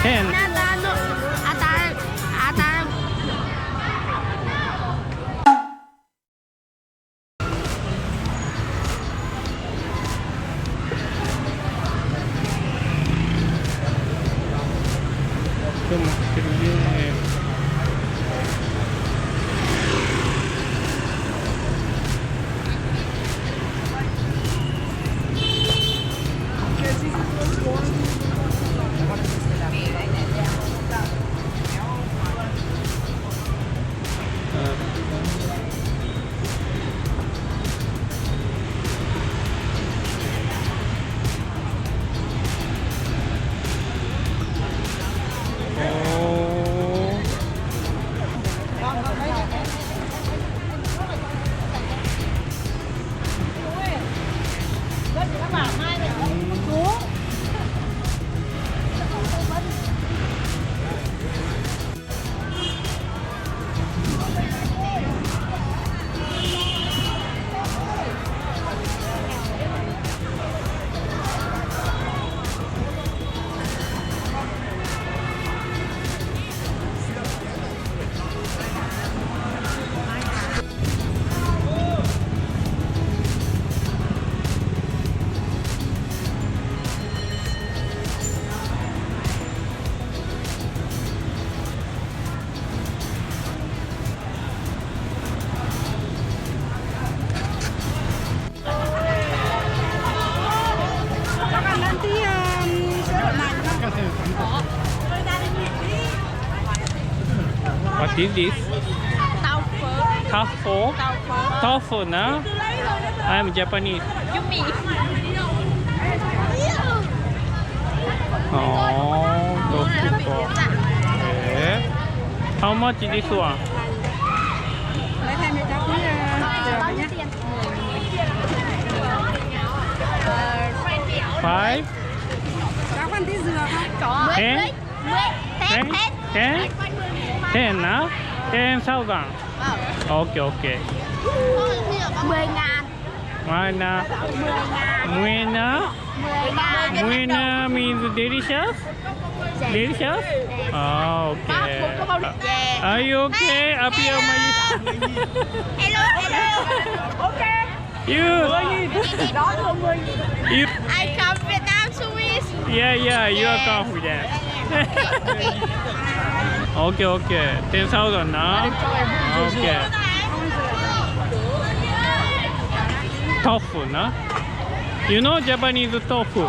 10. What is this? Tao Pho. Tao Pho? Tao Pho. Tao Pho na? I'm Japanese. Yummy. Oh, tofu pho. Okay. How much is this one? Lấy thêm cho cháu bao nhiêu tiền? 5? Cháu ăn tí dừa không? Có. 10? 10? 10 na? 10,000. Okay, okay. 10.000. Mana? 10.000. Muena means delicious? Delicious? Oh, okay. Are you okay? Appear my... Hello, hello. Okay. You... I come Vietnam Swiss. Yeah, you are confident. Okay, okay. 10,000 na? Okay. Tofu na? You know Japanese tofu?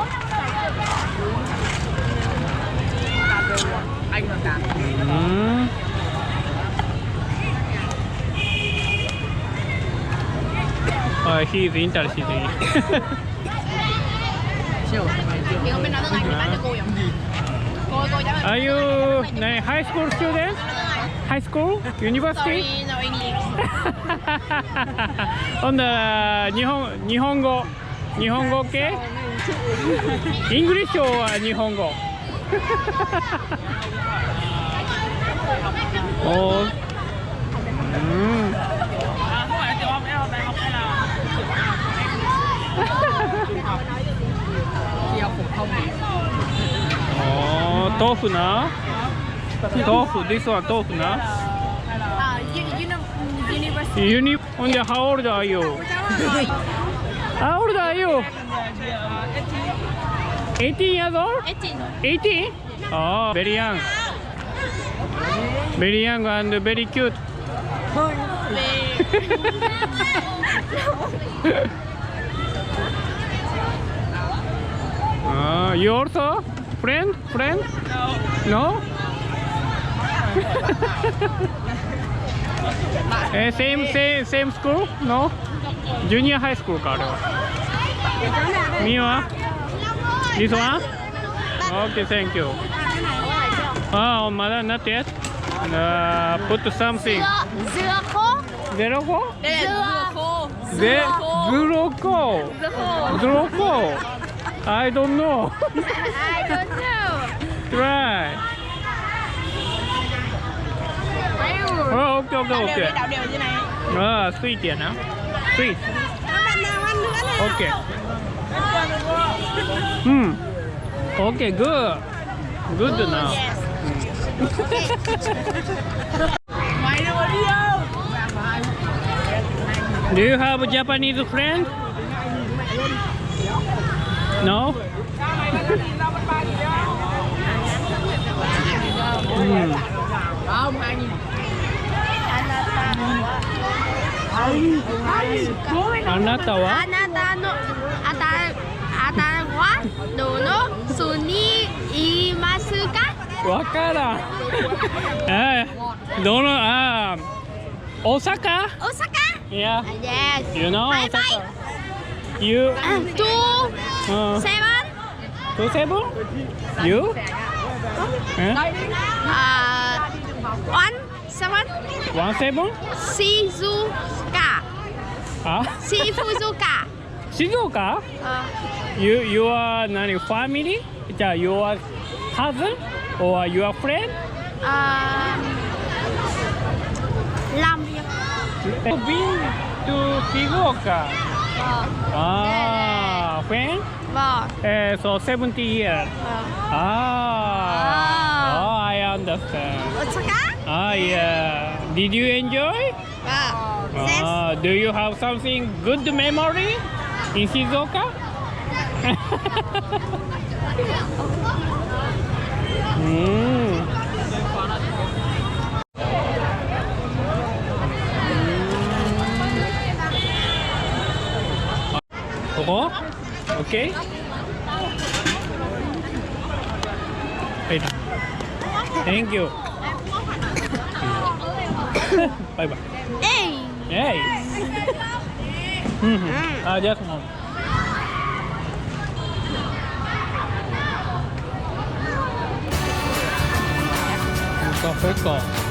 He is interested in. Are you high school student? High school? University? Sorry, no English. ほんだ日本語系イングリッシュは日本語おー豆腐な豆腐 this one 豆腐なUniversity. How old are you? How old are you? 18 years old? 18? Oh, very young. Very young and very cute. You also? Friend? No? Same school? No? Junior high school かあれは。Meは This one? Okay, thank you. Oh, mother, not yet. Put something. Zero? Zero? I don't know. Try. Oh, okay. Sweet やな。Sweet. Okay. Okay, good. Good now. Yes. Do you have a Japanese friend? No?あなたはあなたのあなたはどの巣にいますか？わからん。どの大阪？大阪 Yeah. Yes. You know Bye bye. Osaka? You? 27 27? You? One seven 17? 静岡静岡静岡 You are 何 family? じゃあ your cousin or your friend? ラーメン Been to 静岡 friend? So 70 years. I understand. 大阪 Yeah. Did you enjoy? Do you have something good memory in Shizuoka? ここ OK? はい。Thank you. バイバイ。えい。じゃあその。カフェか。